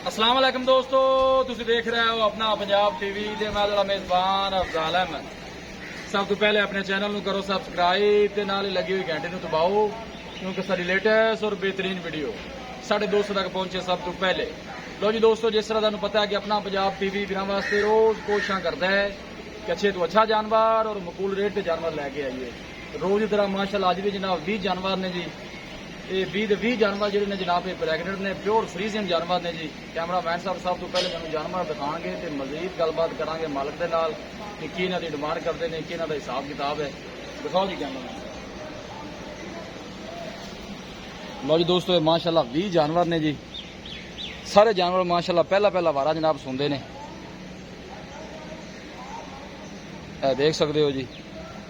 अस्सलाम वालेकुम दोस्तों, तुसी देख रहे हो अपना पंजाब टीवी ते मैं तेरा मेजबान अफजाल अहमद। सब तो पहले अपने चैनल नू करो सबसक्राइब ते नाल लगी हुई घंटे नू दबाओ, क्योंकि सारी लेटेस्ट और बेहतरीन वीडियो साढ़े दोस्तों तक पहुंचे सब तो पहले। लो जी दोस्तों, जिस तरह तुहानू पता है कि अपना पंजाब टीवी बिना वास्ते रोज कोशिशां करता है कि अच्छे तो अच्छा जानवर और मकूल रेट के जानवर लैके आइए। रोज की तरह माशाअल्लाह अज भी जनाब 20 जानवर ने जी, ये 20 जानवर जो ने जनाब प्रैगनेंट ने, प्योर फ्रीजियन जानवर ने जी। कैमरा मैन साहब सब तो पहले मैं जानवर दिखाएंगे तो मजीद गलबात करा मालिक के नाल कि की इन्हों की डिमांड करते हैं, कि इन्हों का हिसाब किताब है। दिखाओ जी कैमरा मैन। लो जी दोस्तों, माशाअल्लाह 20 जानवर ने जी। सारे जानवर माशाअल्लाह पहला वारा जनाब सुनते ने, देख सकते हो जी।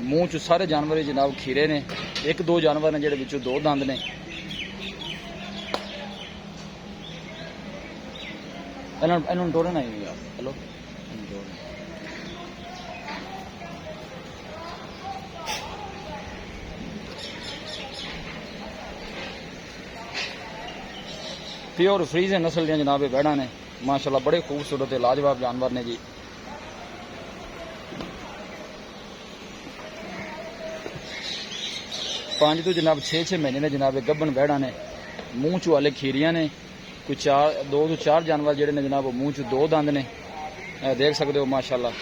मूँह च सारे जानवर जनाब खीरे ने, एक दो जानवर ने जेडे विचों दो दंद ने। इन्होंने टोरे ना यार, हेलो प्योर फ्रीजन नस्ल दियां जनाब बैड़ा ने माशाअल्लाह, बड़े खूबसूरत लाजवाब जानवर ने जी। पांच तो जनाब 6-6 महीने ने जनाब गब्बन बैड़ा ने। मूँह चो वाले खीरियां ने, कोई 2 तो 4 जानवर जेडे ने जनाब मूँह च 2 दंद ने, देख सकते हो माशाअल्लाह।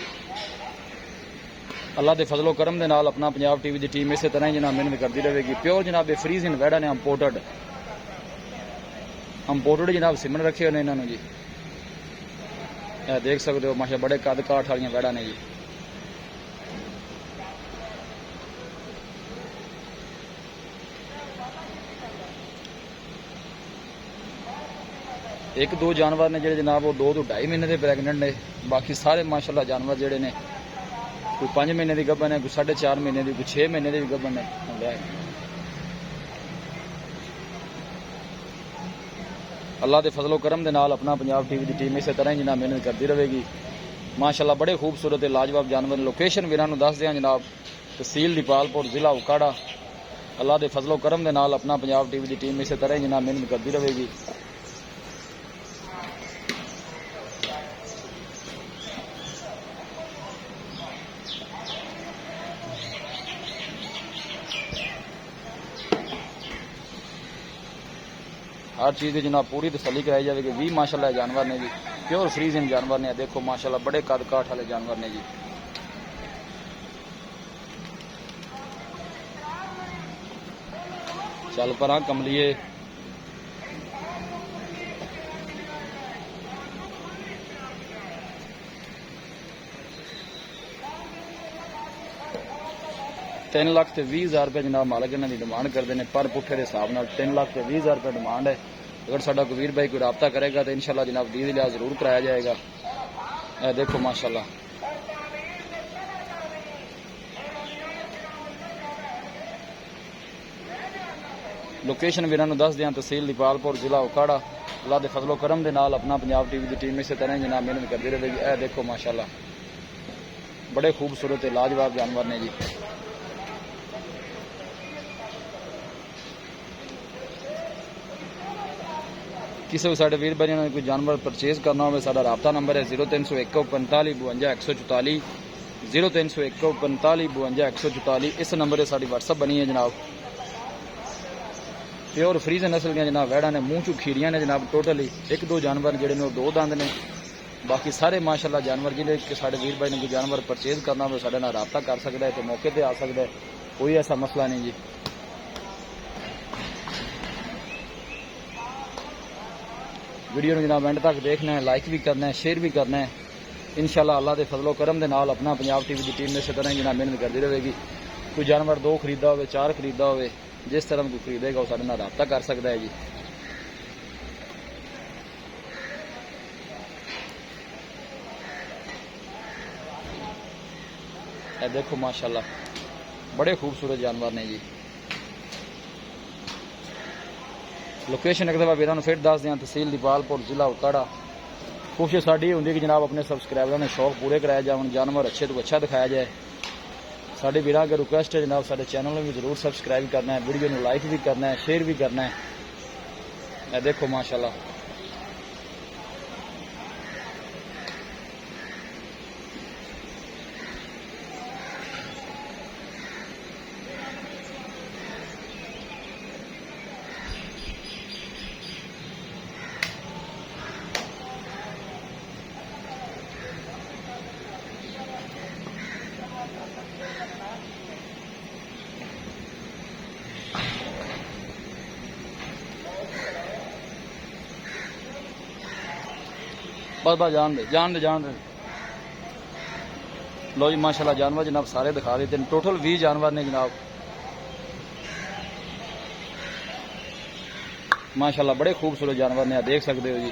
अल्लाह के फजलो करम के नाल अपना पंजाब टीवी की टीम इस तरह ही जनाब मेहनत करती रहेगी। प्योर जनाब फ्रीजिन वैड़ा ने, अंपोर्टेड जनाब सिमन रखे हुए इन्होंने जी। देख सकते हो माशा, बड़े कद काठ वाली वैड़ा ने जी। एक दो जानवर ने जेडे जनाब वो 2 तो 2.5 महीने के प्रैगनेंट ने। बाकी सारे माशाअल्लाह जानवर जेडे ने, कोई 5 महीने की गब्बन है, कोई 4.5 महीने की, कोई 6 महीने की भी गब्बन है। अल्लाह के फजलो करम के नाल अपना पंजाब टीवी की टीम इस तरह ही जनाब मेहनत करती रहेगी माशाअल्लाह। बड़े खूबसूरत लाजवाब जानवर। लोकेशन वीरां नूं दस दें जनाब, तहसील दीपालपुर, जिला उकाड़ा। अल्लाह के फजलो करम के नाल अपना पंजाब टीवी की टीम इस तरह ही जनाब मेहनत करती रहेगी। हर चीज़ की जनाब पूरी तसली कराई जाएगी। 20 माशाअल्लाह जानवर ने जी, प्योर फ्रीजियन जानवर ने। देखो माशाअल्लाह बड़े कद काठ वाले जानवर ने जी। चल पर कमलिए। ₹3,20,000 जनाब मालिक इन्हों की डिमांड करते हैं पर पुठे के हिसाब न। ₹3,20,000 डिमांड है। अगर साडा कोई वीर भाई कोई रबता करेगा तो इंशाल्लाह जनाब दी लिहाज जरूर कराया जाएगा। देखो माशाअल्लाह, लोकेशन वीरां नूं दस दियां, तहसील दीपालपुर, जिला उकाड़ा। अल्लाह के फजलो करम के नाल अपना पंजाब टीवी की टीम इस तरह जनाब मेहनत करती रहेगी। देखो माशाअल्लाह बड़े खूबसूरत लाजवाब जानवर ने जी। किसी भी साढ़े वीर भाई ने कोई जानवर परचेज करना हो, साडा राबता नंबर है 0301 45 52 144, 0301 45 52 144। इस नंबर से साड़ी व्हाट्सअप बनी है जनाब। प्योर फ्रीजन नस्ल दियां जनाब वैड़ा ने, मूँह चू खीरियां ने जनाब। टोटली एक दो जानवर जेडे ने 2 दंद ने। बाकी सारे माशाअल्लाह जानवर जिन्हें कि साढ़े वीर भाई ने कोई जानवर परचेज करना हो साढ़े नाल राबता कर सकता है, तो मौके पर आ सकता है, कोई ऐसा मसला नहीं जी। वीडियो जनाब एंड तक देखना है, लाइक भी करना है, शेयर भी करना है। इंशाल्लाह अल्लाह के फजलो करम के नाल अपना पंजाब टीवी की टीम इस तरह जनाब मेहनत करती रहेगी। कोई जानवर 2 खरीदा हो, 4 खरीदा हो, जिस तरह कोई खरीदेगा वो साढ़े नाल राबता कर सकता है जी। देखो माशाअल्लाह बड़े खूबसूरत जानवर ने जी। लोकेशन एक दफा वीरां नूं फिर दस दें, तहसील दीपालपुर, जिला उकाड़ा। कोशिश साड़ी होंगी कि जनाब अपने सबसक्राइबरों ने शौक पूरे कराए जाए, जानवर अच्छे तो अच्छा दिखाया जाए। साढ़े वीर अगर रिक्वेस्ट है जनाब साढ़े चैनल में भी जरूर सबसक्राइब करना है, वीडियो में लाइक भी करना है, शेयर भी करना है। देखो माशाल्लाह बस बस जान दे। लो जी माशाल्लाह जानवर जनाब सारे दिखा देते हैं। टोटल 20 जानवर ने जनाब माशाल्लाह, बड़े खूबसूरत जानवर ने, देख सकते हो जी।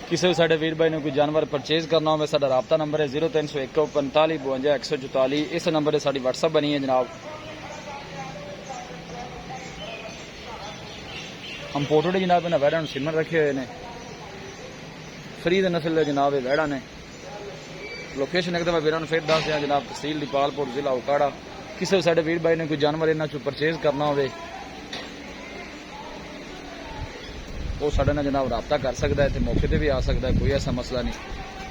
किसी भी साडे वीर भाई ने कोई जानवर परचेज करना हो, साडा राबता नंबर है 0301 45 52 144। इस नंबर से साडी व्हाट्सअप बनी है जनाब। हम पोटोड़े जनाब इन्हें वैड़ा सिमन रखे हुए ने, फरीद नस्ल के जनाब वैड़ा ने। लोकेशन एक दफा वीर फिर दस दें जनाब, तहसील दीपालपुर, जिला उकाड़ा। किसी भी साडे वीर भाई ने कोई जानवर इन्हों चो परचेज करना हो, वो साढ़े नाल जनाब राबता कर सकता है। इतने मौके पर भी आ सकता है, कोई ऐसा मसला नहीं।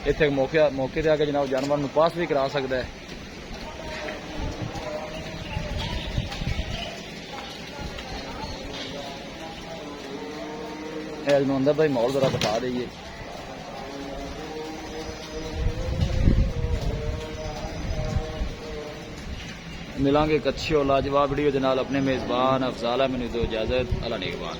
इतने मौके पर आके जनाब जानवर में पास भी करा सकता है। अंदर भाई माहौल जरा बता दीजिए। मिलांगे एक अच्छी और लाजवाब वीडियो के नाल। अपने मेजबान अफजाल अहमद दो इजाजत। अल्लाह निगहबान।